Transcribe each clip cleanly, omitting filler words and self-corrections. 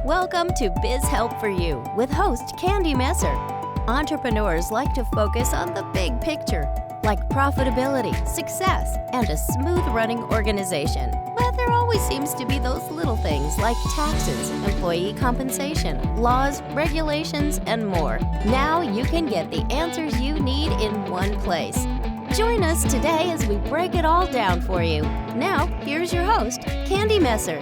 Welcome to Biz Help for You with host Candy Messer. Entrepreneurs like to focus on the big picture, like profitability, success, and a smooth-running organization. But there always seems to be those little things like taxes, employee compensation, laws, regulations, and more. Now you can get the answers you need in one place. Join us today as we break it all down for you. Now, here's your host, Candy Messer.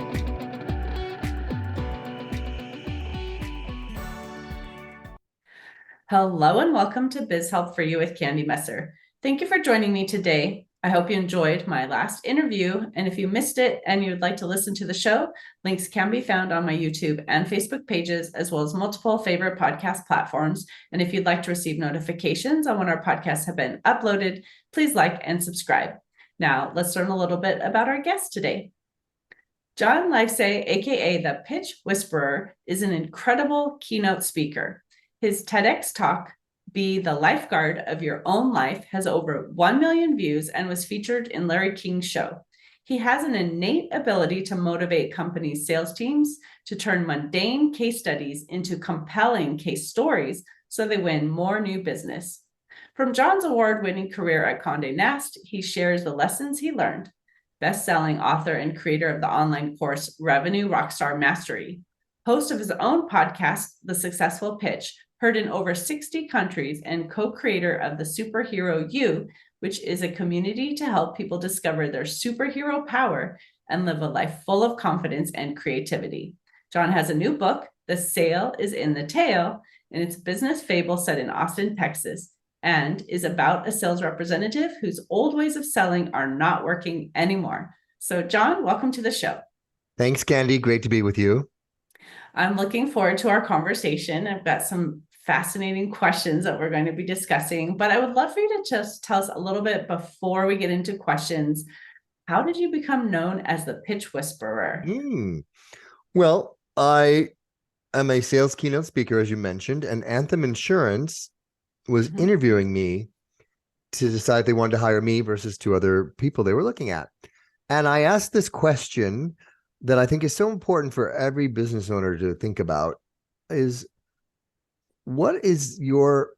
Hello and welcome to Biz Help for You with Candy Messer. Thank you for joining me today. I hope you enjoyed my last interview, and if you missed it and you'd like to listen to the show, links can be found on my YouTube and Facebook pages, as well as multiple favorite podcast platforms. And if you'd like to receive notifications on when our podcasts have been uploaded, please like and subscribe. Now, let's learn a little bit about our guest today. John Livesay, aka the Pitch Whisperer, is an incredible keynote speaker. His TEDx talk, Be the Lifeguard of Your Own Life, has over 1 million views and was featured in Larry King's show. He has an innate ability to motivate companies' sales teams to turn mundane case studies into compelling case stories so they win more new business. From John's award-winning career at Condé Nast, he shares the lessons he learned. Best-selling author and creator of the online course Revenue Rockstar Mastery. Host of his own podcast, The Successful Pitch, heard in over 60 countries, and co-creator of the Superhero You, which is a community to help people discover their superhero power and live a life full of confidence and creativity. John has a new book, The Sale is in the Tail, and it's a business fable set in Austin, Texas, and is about a sales representative whose old ways of selling are not working anymore. So John, welcome to the show. Thanks, Candy. Great to be with you. I'm looking forward to our conversation. I've got some fascinating questions that we're going to be discussing, but I would love for you to just tell us a little bit before we get into questions. How did you become known as the Pitch Whisperer? Well, I am a sales keynote speaker, as you mentioned, and Anthem Insurance was interviewing me to decide if they wanted to hire me versus two other people they were looking at. And I asked this question that I think is so important for every business owner to think about is, what is your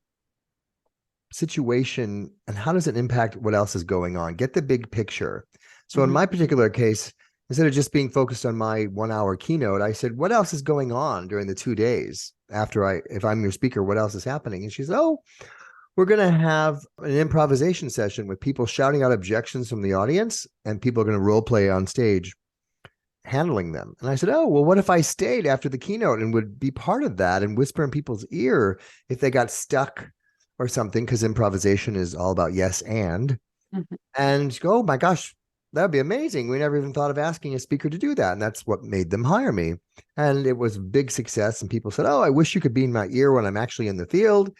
situation and how does it impact what else is going on? Get the big picture. So in my particular case, instead of just being focused on my 1 hour keynote, I said, what else is going on during the 2 days if I'm your speaker, what else is happening? And she said, we're going to have an improvisation session with people shouting out objections from the audience, and people are going to role play on stage handling them. And I said, what if I stayed after the keynote and would be part of that and whisper in people's ear if they got stuck or something, because improvisation is all about yes and. And she go, oh my gosh, that'd be amazing. We never even thought of asking a speaker to do that. And that's what made them hire me. And it was a big success. And people said, I wish you could be in my ear when I'm actually in the field.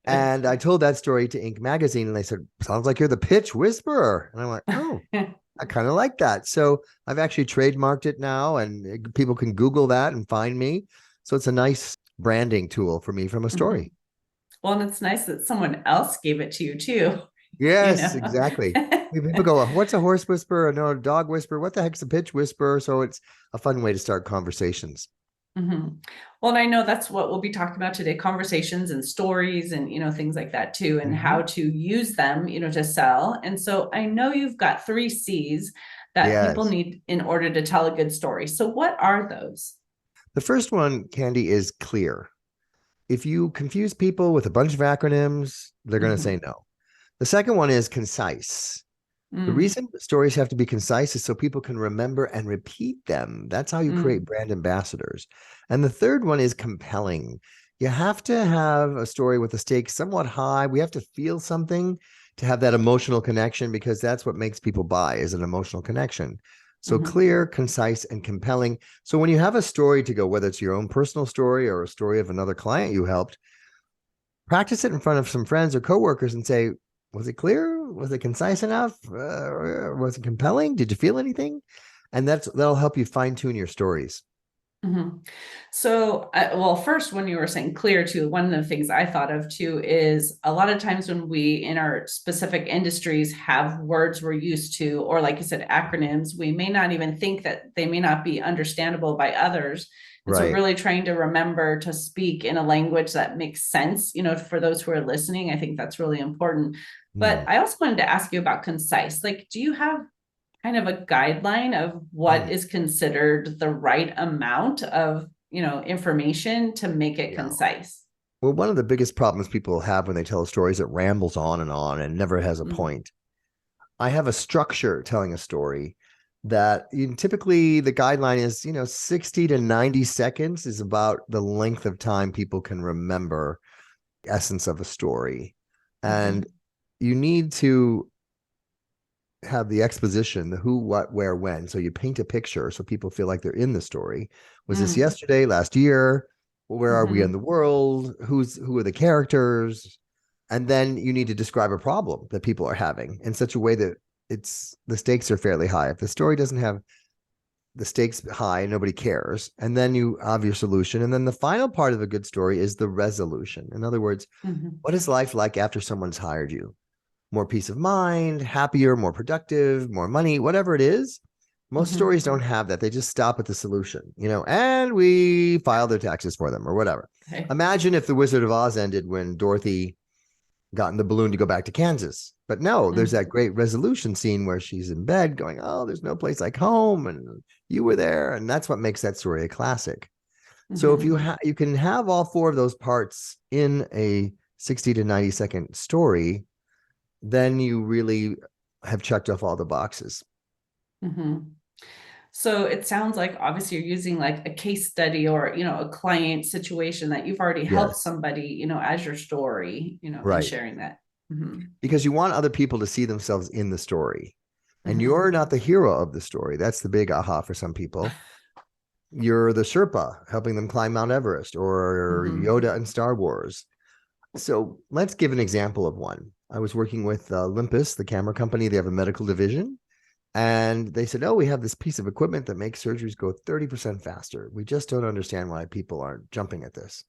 And I told that story to Inc. magazine, and they said, sounds like you're the Pitch Whisperer. And I went, I kind of like that. So I've actually trademarked it now, and people can Google that and find me. So it's a nice branding tool for me from a story. Well, and it's nice that someone else gave it to you too. Yes, exactly. People go, what's a horse whisperer? No, a dog whisperer. What the heck's a pitch whisperer? So it's a fun way to start conversations. Well, and I know that's what we'll be talking about today, conversations and stories and, things like that too, and how to use them, to sell. And so I know you've got 3 C's that people need in order to tell a good story. So what are those? The first one, Candy, is clear. If you confuse people with a bunch of acronyms, they're going to say no. The second one is concise. The reason stories have to be concise is so people can remember and repeat them. That's how you create brand ambassadors. And the third one is compelling. You have to have a story with the stakes somewhat high. We have to feel something to have that emotional connection, because that's what makes people buy, is an emotional connection. So clear, concise, and compelling. So when you have a story to go, whether it's your own personal story or a story of another client you helped, practice it in front of some friends or coworkers and say, was it clear? Was it concise enough? Was it compelling? Did you feel anything? And that'll help you fine tune your stories. Mhm. So, well, first, when you were saying clear too, one of the things I thought of too is a lot of times when we in our specific industries have words we're used to, or like you said, acronyms, we may not even think that they may not be understandable by others. And so, Right. really trying to remember to speak in a language that makes sense, for those who are listening, I think that's really important. Mm, But I also wanted to ask you about concise. Like, do you have kind of a guideline of what mm. is considered the right amount of, information to make it Yeah. concise? Well, one of the biggest problems people have when they tell a story is it rambles on and never has a Mm, point. I have a structure telling a story that typically the guideline is, 60 to 90 seconds is about the length of time people can remember essence of a story. And mhm, you need to have the exposition, the who, what, where, when. So you paint a picture so people feel like they're in the story. Was this mm, yesterday, last year? Where are we in mhm, the world? Who are the characters? And then you need to describe a problem that people are having in such a way that the stakes are fairly high. If the story doesn't have the stakes high, nobody cares. And then you have your solution. And then the final part of a good story is the resolution. In other words, mhm, what is life like after someone's hired you? More peace of mind, happier, more productive, more money, whatever it is. Most mhm. stories don't have that. They just stop at the solution, and we file their taxes for them or whatever. Okay. Imagine if The Wizard of Oz ended when Dorothy got in the balloon to go back to Kansas. But no, there's Mm, that great resolution scene where she's in bed going, oh, there's no place like home. And you were there. And that's what makes that story a classic. So if mhm, you can have all four of those parts in a 60 to 90-second story, then you really have checked off all the boxes. mhm. So it sounds like obviously you're using like a case study or, a client situation that you've already helped Yes, somebody, as your story, in right. sharing that. Mhm, Because you want other people to see themselves in the story. And mhm, you're not the hero of the story. That's the big aha for some people. You're the Sherpa helping them climb Mount Everest or mhm, Yoda in Star Wars. So let's give an example of one. I was working with Olympus, the camera company. They have a medical division. And they said, oh, we have this piece of equipment that makes surgeries go 30% faster. We just don't understand why people aren't jumping at this.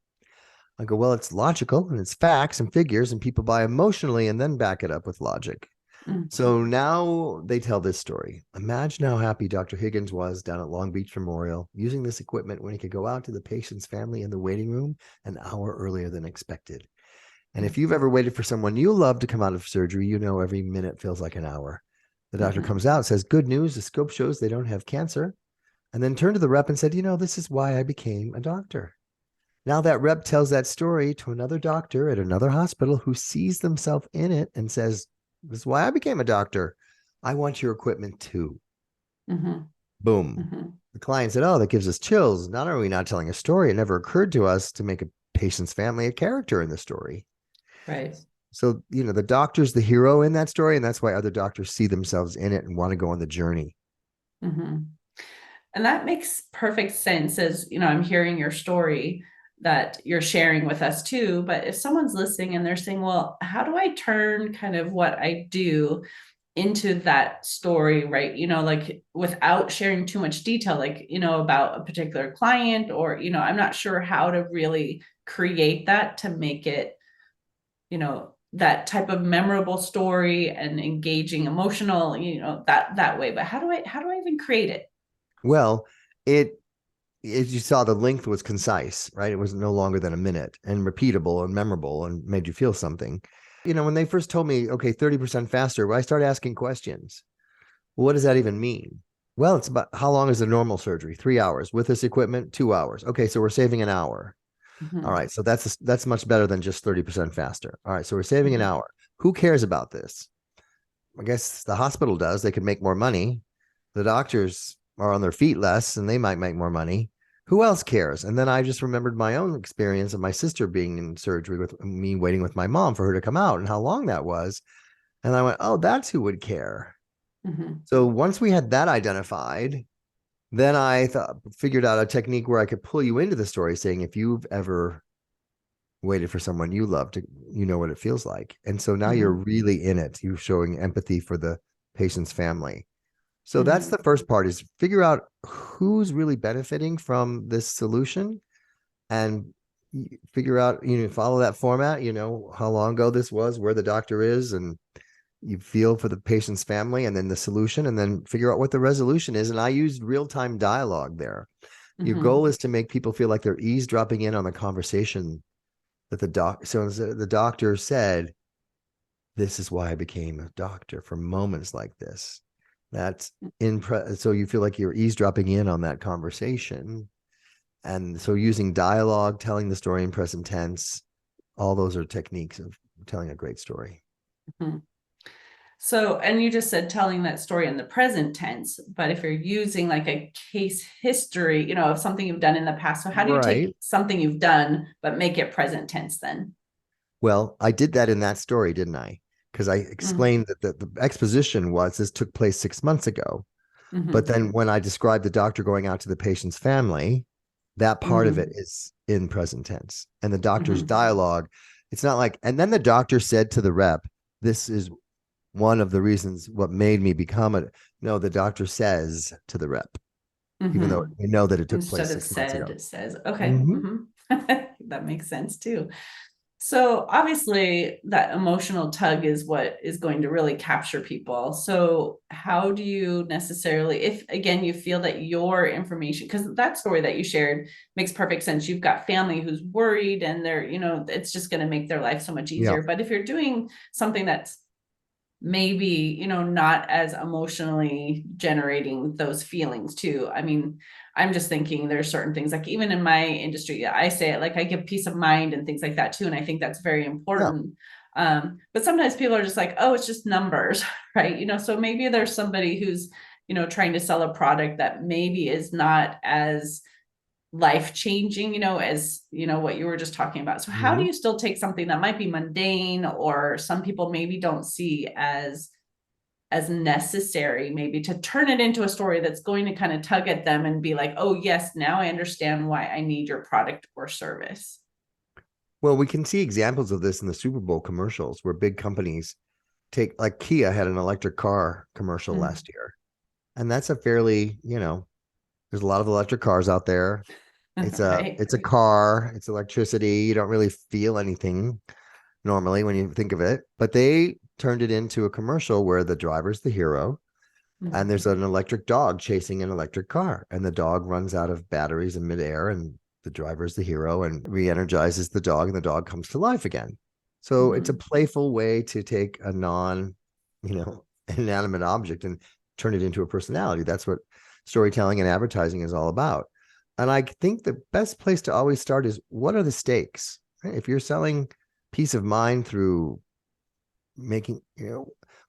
I go, well, it's logical and it's facts and figures, and people buy emotionally and then back it up with logic. mm, So now they tell this story. Imagine how happy Dr. Higgins was down at Long Beach Memorial using this equipment when he could go out to the patient's family in the waiting room an hour earlier than expected. And if you've ever waited for someone you love to come out of surgery, every minute feels like an hour. The doctor mhm, comes out, says, good news, the scope shows they don't have cancer. And then turned to the rep and said, this is why I became a doctor. Now that rep tells that story to another doctor at another hospital who sees themselves in it and says, this is why I became a doctor. I want your equipment too. mhm, Boom. mhm. The client said, oh, that gives us chills. Not only are we not telling a story, it never occurred to us to make a patient's family a character in the story. Right. So, the doctor's the hero in that story. And that's why other doctors see themselves in it and want to go on the journey. Mhm. And that makes perfect sense as, I'm hearing your story that you're sharing with us too. But if someone's listening and they're saying, well, how do I turn kind of what I do into that story, right? Like without sharing too much detail, like, about a particular client or, I'm not sure how to really create that to make it, that type of memorable story and engaging emotional, that way. But how do I even create it? Well, it, as you saw, the length was concise, right? It was no longer than a minute and repeatable and memorable and made you feel something. When they first told me, okay, 30% faster, well, I started asking questions. Well, what does that even mean? Well, it's about how long is a normal surgery? 3 hours. With this equipment, 2 hours. Okay, so we're saving an hour. All Mhm, right, so that's much better than just 30% faster. All right, so we're saving an mhm, hour. Who cares about this? I guess the hospital does. They could make more money. The doctors are on their feet less and they might make more money. Who else cares? And then I just remembered my own experience of my sister being in surgery with me waiting with my mom for her to come out and how long that was. And I went, oh, that's who would care. mhm, So once we had that identified, then I figured out a technique where I could pull you into the story saying, if you've ever waited for someone you love to, what it feels like. And so now you're mhm, really in it. You're showing empathy for the patient's family. So that's the first part, is figure out who's really benefiting from this solution, and figure out, follow that format, how long ago this was, where the doctor is, and you feel for the patient's family, and then the solution, and then figure out what the resolution is. And I used real-time dialogue there. Your goal is to make people feel like they're eavesdropping in on the conversation that the doctor said, "This is why I became a doctor, for moments like this." That's so you feel like you're eavesdropping in on that conversation. And so using dialogue, telling the story in present tense, all those are techniques of telling a great story. So, and you just said telling that story in the present tense, but if you're using like a case history, of something you've done in the past, so how do you take something you've done, but make it present tense then? Well, I did that in that story, didn't I? Because I explained that the exposition was this took place 6 months ago. But then when I described the doctor going out to the patient's family, that part of it is in present tense. And the doctor's dialogue, it's not like, and then the doctor said to the rep, "This is one of the reasons what made me become a," no, the doctor says to the rep, even though we know that it took place 6 months ago. It says, okay. That makes sense too. So obviously that emotional tug is what is going to really capture people. So how do you necessarily, if again, you feel that your information, because that story that you shared makes perfect sense. You've got family who's worried and they're, it's just going to make their life so much easier. But if you're doing something that's maybe, not as emotionally generating those feelings too. I mean, I'm just thinking there's certain things, like even in my industry, I say it like I give peace of mind and things like that too. And I think that's very important. But sometimes people are just like, oh, it's just numbers, right? So maybe there's somebody who's, trying to sell a product that maybe is not as life-changing, as what you were just talking about. So how do you still take something that might be mundane, or some people maybe don't see as necessary, maybe to turn it into a story that's going to kind of tug at them and be like, oh yes, now I understand why I need your product or service? Well, we can see examples of this in the Super Bowl commercials, where big companies take, like Kia had an electric car commercial last year. And that's a fairly, there's a lot of electric cars out there. It's a car, it's electricity. You don't really feel anything normally when you think of it, but they turned it into a commercial where the driver's the hero, and there's an electric dog chasing an electric car, and the dog runs out of batteries in midair, and the driver's the hero and re-energizes the dog, and the dog comes to life again. So it's a playful way to take a inanimate object and turn it into a personality. That's what storytelling and advertising is all about. And I think the best place to always start is, what are the stakes? Right? If you're selling peace of mind through making,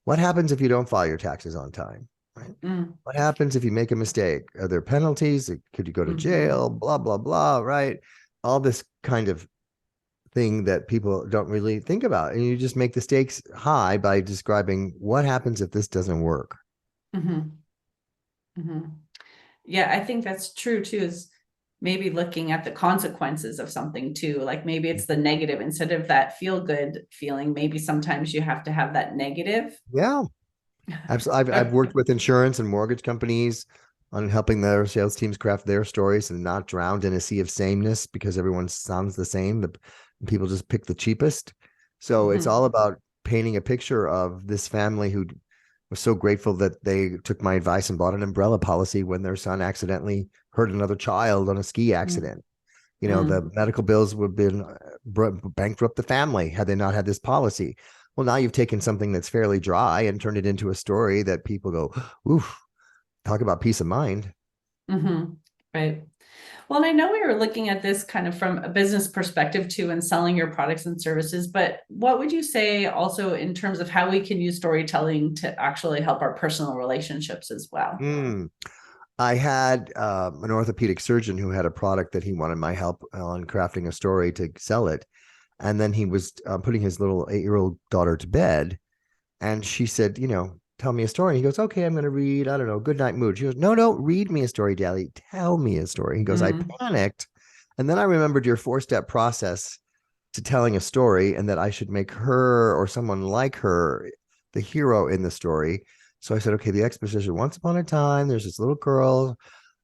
what happens if you don't file your taxes on time? Right? What happens if you make a mistake? Are there penalties? Could you go to jail? Blah, blah, blah, right? All this kind of thing that people don't really think about. And you just make the stakes high by describing what happens if this doesn't work. Yeah, I think that's true too, is maybe looking at the consequences of something too. Like maybe it's the negative instead of that feel good feeling. Maybe sometimes you have to have that negative. Yeah, absolutely. I've worked with insurance and mortgage companies on helping their sales teams craft their stories and not drowned in a sea of sameness, because everyone sounds the same. People just pick the cheapest. So it's all about painting a picture of this family who was so grateful that they took my advice and bought an umbrella policy when their son accidentally hurt another child on a ski accident. The medical bills would have been bankrupt the family had they not had this policy. Well, now you've taken something that's fairly dry and turned it into a story that people go, oof, talk about peace of mind. Right. Well, and I know we were looking at this kind of from a business perspective too, and selling your products and services, but what would you say also in terms of how we can use storytelling to actually help our personal relationships as well? I had an orthopedic surgeon who had a product that he wanted my help on crafting a story to sell it. And then he was putting his little 8-year-old daughter to bed. And she said, tell me a story. He goes, okay, I'm going to read, I don't know, Good Night Mood. She goes, no, don't read me a story, Daddy. Tell me a story. He goes, I panicked. And then I remembered your 4-step process to telling a story, and that I should make her or someone like her the hero in the story. So I said, okay, the exposition, once upon a time, there's this little girl,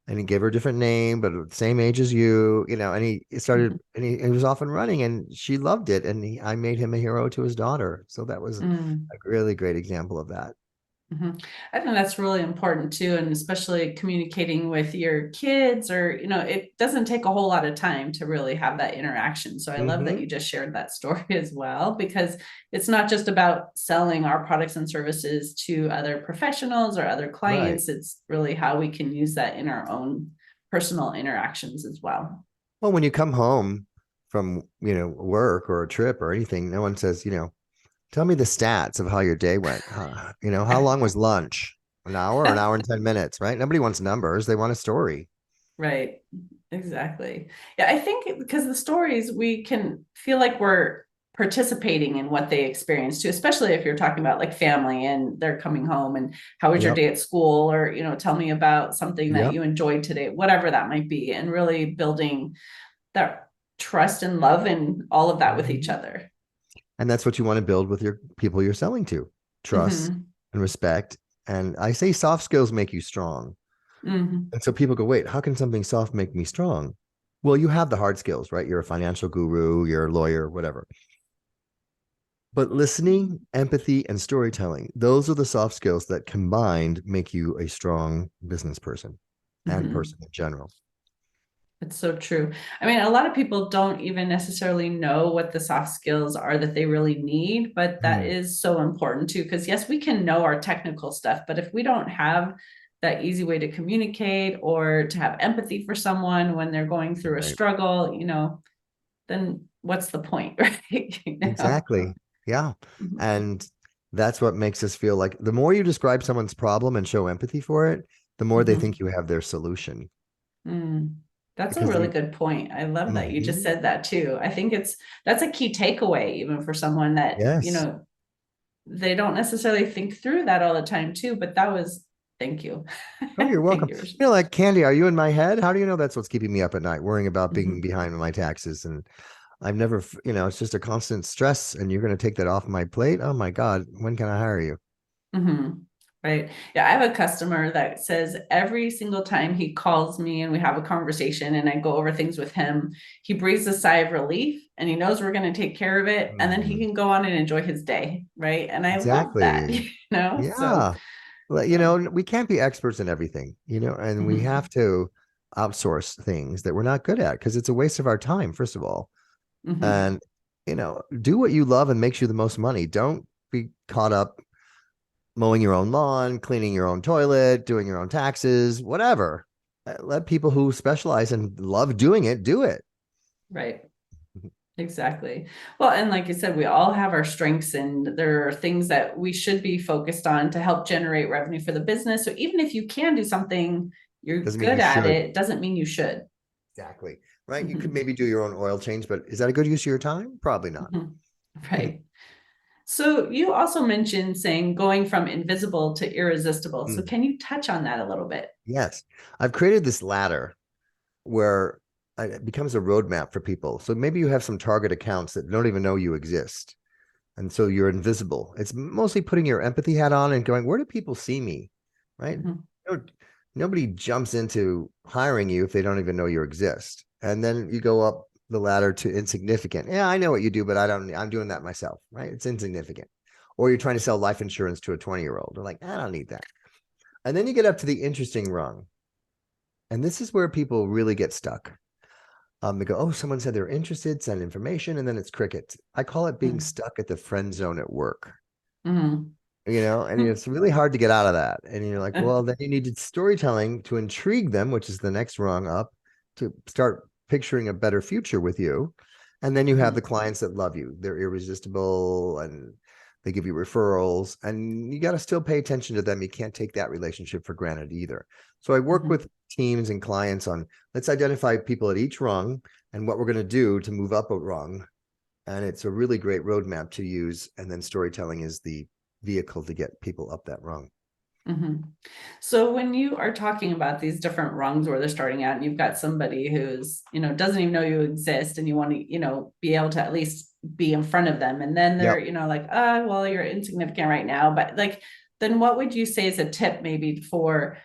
and he gave her a different name, but the same age as you, and he started, Mhm. and he was off and running, and she loved it. And I made him a hero to his daughter. So that was a Mm. really great example of that. Mhm. I think that's really important too, and especially communicating with your kids, or it doesn't take a whole lot of time to really have that interaction. So I love that Hmm. you just shared that story as well, because it's not just about selling our products and services to other professionals or other Right. clients. It's really how we can use that in our own personal interactions as well. Well, when you come home from, work or a trip or anything, no one says, tell me the stats of how your day went. How long was lunch? An hour and 10 minutes, right? Nobody wants numbers. They want a story. Right. Exactly. Yeah, I think because the stories, we can feel like we're participating in what they experience too, especially if you're talking about like family and they're coming home and how was your Yep. day at school, or tell me about something that Yep. you enjoyed today, whatever that might be, and really building that trust and love and all of that with each Mhm. other. And that's what you want to build with your people you're selling to: trust Hmm. and respect. And I say soft skills make you strong. Hmm. And so people go, wait, how can something soft make me strong? Well, you have the hard skills, right? You're a financial guru, you're a lawyer, whatever. But listening, empathy, and storytelling, those are the soft skills that combined make you a strong business person and Hmm. person in general. It's so true. I mean, a lot of people don't even necessarily know what the soft skills are that they really need, but that Mm, is so important too. Because, yes, we can know our technical stuff, but if we don't have that easy way to communicate or to have empathy for someone when they're going through a right. struggle, then what's the point, right? Exactly. Yeah. Mhm. And that's what makes us feel like the more you describe someone's problem and show empathy for it, the more they think Mhm. you have their solution. Mm. That's a Because really you, good point. I love that you just Mhm. said that too. I think that's a key takeaway, even for someone that, Yes. they don't necessarily think through that all the time too, but that was, thank you. Oh, you're welcome. Thank you. Like Candy, are you in my head? How do you know that's what's keeping me up at night, worrying about being Mhm. behind on my taxes? And I've never, it's just a constant stress, and you're going to take that off my plate. Oh my God, when can I hire you? Mhm. Right. Yeah, I have a customer that says every single time he calls me and we have a conversation and I go over things with him, he breathes a sigh of relief and he knows we're going to take care of it, and then he Mhm. can go on and enjoy his day, right? And I love that, Exactly. So, Yeah. Well, so. we can't be experts in everything, and we have Mhm. to outsource things that we're not good at because it's a waste of our time, first of all. Mhm. And, do what you love and makes you the most money. Don't be caught up mowing your own lawn, cleaning your own toilet, doing your own taxes, whatever. Let people who specialize and love doing it do it. Right. Exactly. Well, and like you said, we all have our strengths, and there are things that we should be focused on to help generate revenue for the business. So even if you can do something, you're Doesn't mean good you at should. it, doesn't mean you should. Exactly. Right. You could Mhm. maybe do your own oil change, but is that a good use of your time? Probably not. Mhm. Right. So you also mentioned saying going from invisible to irresistible. So Mm. can you touch on that a little bit? Yes. I've created this ladder where it becomes a roadmap for people. So maybe you have some target accounts that don't even know you exist. And so you're invisible. It's mostly putting your empathy hat on and going, where do people see me? Right? Mhm. No- Nobody jumps into hiring you if they don't even know you exist. And then you go up the ladder to insignificant. Yeah, I know what you do, but I'm doing that myself. Right? It's insignificant. Or you're trying to sell life insurance to a 20-year-old. They're like, I don't need that. And then you get up to the interesting rung. And this is where people really get stuck. They go, oh, someone said they're interested, send information, and then it's crickets. I call it being Mhm. stuck at the friend zone at work, Mhm. and it's really hard to get out of that. And you're like, well, then you needed storytelling to intrigue them, which is the next rung up, to start picturing a better future with you. And then you have the Mhm. clients that love you. They're irresistible and they give you referrals, and you got to still pay attention to them. You can't take that relationship for granted either. So I work Mhm. with teams and clients on, let's identify people at each rung and what we're going to do to move up a rung. And it's a really great roadmap to use. And then storytelling is the vehicle to get people up that rung. Mhm. So when you are talking about these different rungs where they're starting out, and you've got somebody who's, doesn't even know you exist, and you want to, be able to at least be in front of them, and then they're, Yep. like, well, you're insignificant right now, but like, then what would you say is a tip maybe for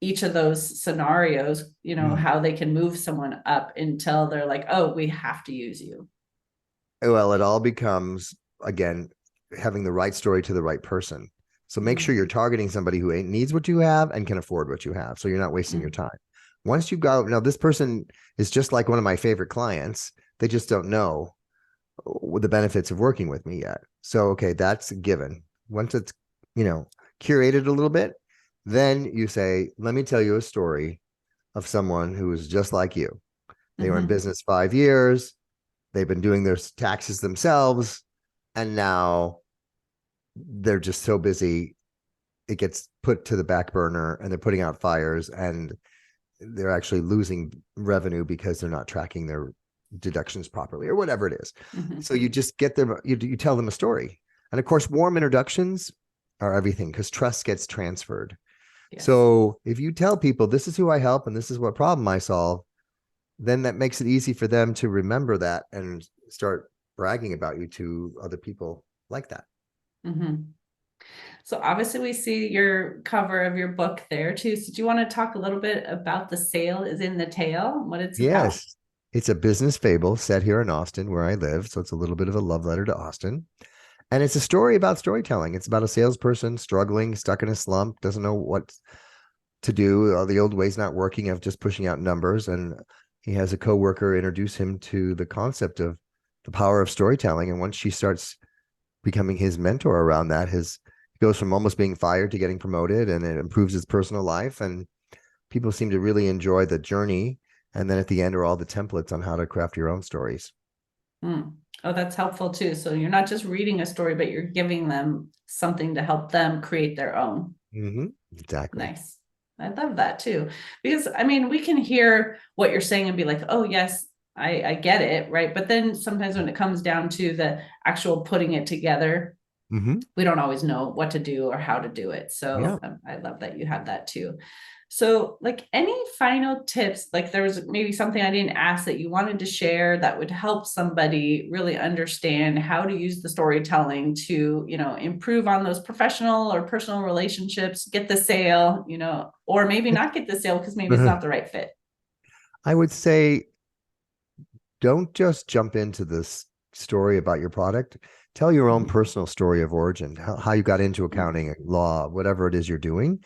each of those scenarios, how they can move someone up until they're like, oh, we have to use you? Well, it all becomes, again, having the right story to the right person. So make sure you're targeting somebody who needs what you have and can afford what you have. So you're not wasting your time. Once you go, now this person is just like one of my favorite clients. They just don't know the benefits of working with me yet. So, okay, that's a given. Once it's, curated a little bit, then you say, let me tell you a story of someone who is just like you. They were in business 5 years. They've been doing their taxes themselves. And now they're just so busy. It gets put to the back burner and they're putting out fires and they're actually losing revenue because they're not tracking their deductions properly or whatever it is. So you just get them, you tell them a story. And of course, warm introductions are everything because trust gets transferred. Yes. So if you tell people this is who I help and this is what problem I solve, then that makes it easy for them to remember that and start bragging about you to other people like that. So obviously we see your cover of your book there too. So do you want to talk a little bit about The Sale is in the Tail, what it's about? Yes, it's a business fable set here in Austin where I live. So it's a little bit of a love letter to Austin. And it's a story about storytelling. It's about a salesperson struggling, stuck in a slump, doesn't know what to do. The old way's not working of just pushing out numbers. And he has a coworker introduce him to the concept of the power of storytelling. And once she starts becoming his mentor around that, he goes from almost being fired to getting promoted, and it improves his personal life. And people seem to really enjoy the journey. And then at the end are all the templates on how to craft your own stories. Oh, that's helpful too. So you're not just reading a story, but you're giving them something to help them create their own. Exactly. Nice. I love that too. Because we can hear what you're saying and be like, oh yes, I get it. Right. But then sometimes when it comes down to the actual putting it together, we don't always know what to do or how to do it. So I love that you have that too. So like any final tips, like there was maybe something I didn't ask that you wanted to share that would help somebody really understand how to use the storytelling to, improve on those professional or personal relationships, get the sale, or maybe not get the sale because maybe it's not the right fit. I would say, don't just jump into this story about your product. Tell your own personal story of origin, how you got into accounting, law, whatever it is you're doing.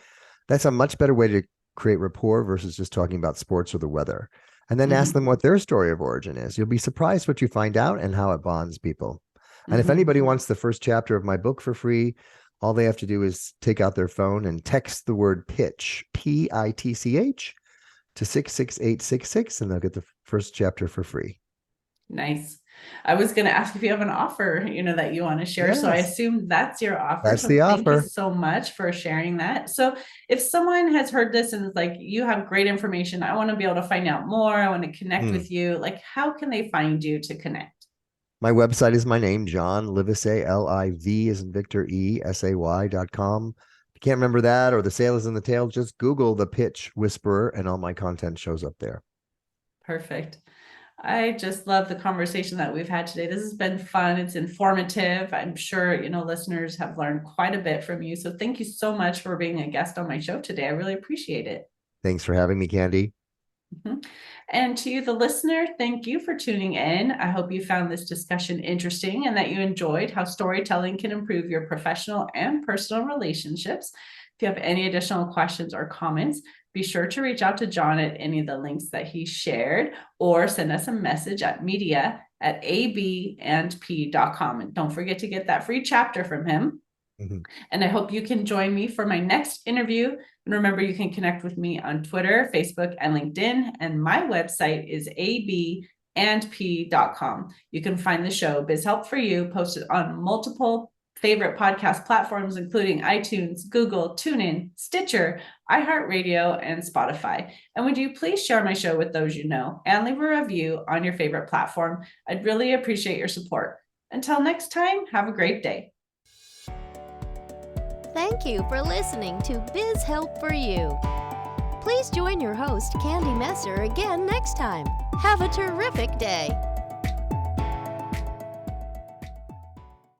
That's a much better way to create rapport versus just talking about sports or the weather. And then ask them what their story of origin is. You'll be surprised what you find out and how it bonds people. And if anybody wants the first chapter of my book for free, all they have to do is take out their phone and text the word pitch, PITCH, to 66866, and they'll get the first chapter for free. Nice. I was going to ask if you have an offer, that you want to share. Yes. So I assume that's your offer. That's the offer. Thank you so much for sharing that. So if someone has heard this and is like, you have great information, I want to be able to find out more, I want to connect with you, like how can they find you to connect? My website is my name, John Livesay, LIV as in Victor ESAY.com. If you can't remember that or The Sale is in the Tail, just Google The Pitch Whisperer and all my content shows up there. Perfect. I just love the conversation that we've had today. This has been fun. It's informative. I'm sure, listeners have learned quite a bit from you. So thank you so much for being a guest on my show today. I really appreciate it. Thanks for having me, Candy. And to you, the listener, thank you for tuning in. I hope you found this discussion interesting and that you enjoyed how storytelling can improve your professional and personal relationships. If you have any additional questions or comments, be sure to reach out to John at any of the links that he shared or send us a message at media@abandp.com. And don't forget to get that free chapter from him. And I hope you can join me for my next interview. And remember, you can connect with me on Twitter, Facebook, and LinkedIn. And my website is abandp.com. You can find the show Biz Help for You posted on multiple favorite podcast platforms, including iTunes, Google, TuneIn, Stitcher, iHeartRadio, and Spotify. And would you please share my show with those you know and leave a review on your favorite platform? I'd really appreciate your support. Until next time, have a great day. Thank you for listening to Biz Help for You. Please join your host, Candy Messer, again next time. Have a terrific day.